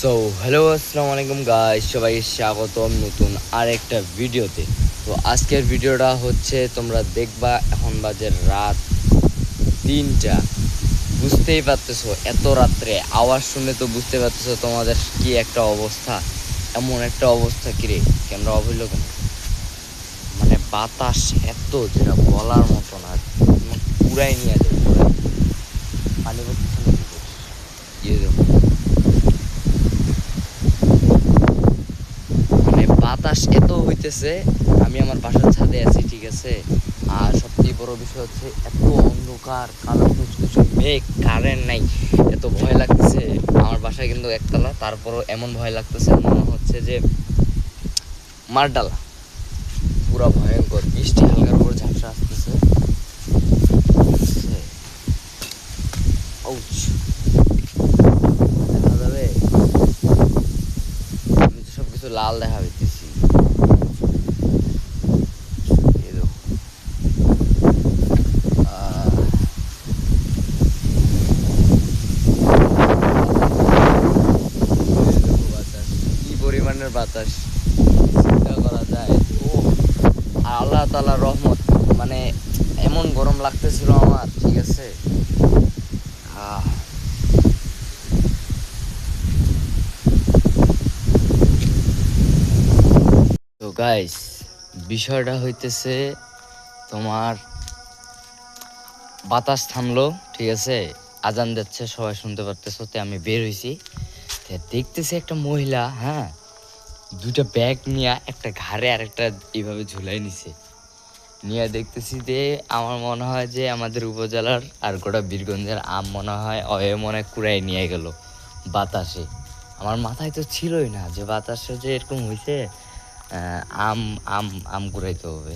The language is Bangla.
সো হ্যালো আসসালামু আলাইকুম গাইস, সবাইকে স্বাগতম নতুন আরেকটা ভিডিওতে। তো আজকের ভিডিওটা হচ্ছে তোমরা দেখবা, এখন বাজে রাত 3টা। বুঝতেই পারতেছো এত রাত্রে আওয়াজ শুনে তো বুঝতে পারতেছো তোমাদের কি একটা অবস্থা। এমন একটা অবস্থা কিরে, ক্যামেরা অফ হইলো কেন? মানে বাতাস এত যেটা বলার মতো না, পুরাই নিয়ে যায় পুরাই। পানি পড়তেছে না ইয়ে দেখো, মানে বাতাস এত হইতেছে। আমি আমার বাসার ছাদে আছি, ঠিক আছে। আর সবথেকে বড় বিষয় হচ্ছে এত অন্ধকার, কালো কুচকুচে মেঘ, কারেন্ট নাই, এত ভয় লাগতেছে। আমার বাসায় কিন্তু একতলা, তারপরও এমন ভয় লাগতেছে মনে হচ্ছে যে মারডালা। পুরা ভয়ঙ্কর, বৃষ্টি হালকার উপর ঝাপসা আসতেছে। আউচ, দেখা যাবে। আমি তো সবকিছু লাল দেখা হইতেছি। এই দেখো, বাতাস, কি পরিমাণের বাতাস চিন্তা করা যায়। ও আল্লাহ তাআলার রহমত, মানে এমন গরম লাগতেছিল আমার, ঠিক আছে। আহ তো গাইস, বিষয়টা হইতেছে তোমার, বাতাস থামলো, ঠিক আছে। আজান দিচ্ছে, সবাই শুনতে পারতেছো। তো আমি বের হইছি, দেখতেছি একটা মহিলা, হ্যাঁ, দুইটা ব্যাগ নিয়ে একটা ঘাড়ে আর একটা এইভাবে ঝুলাই নিছে। নিয়ে দেখতেছি যে আমার মনে হয় যে আমাদের উপজেলার আর গোটা বীরগঞ্জের আম মনে হয় মনে হয় কুড়াই নিয়ে গেল বাতাসে। আমার মাথায় তো ছিলই না যে বাতাসে যে এরকম হয়েছে। আম আম আম কুড়াইতে হবে।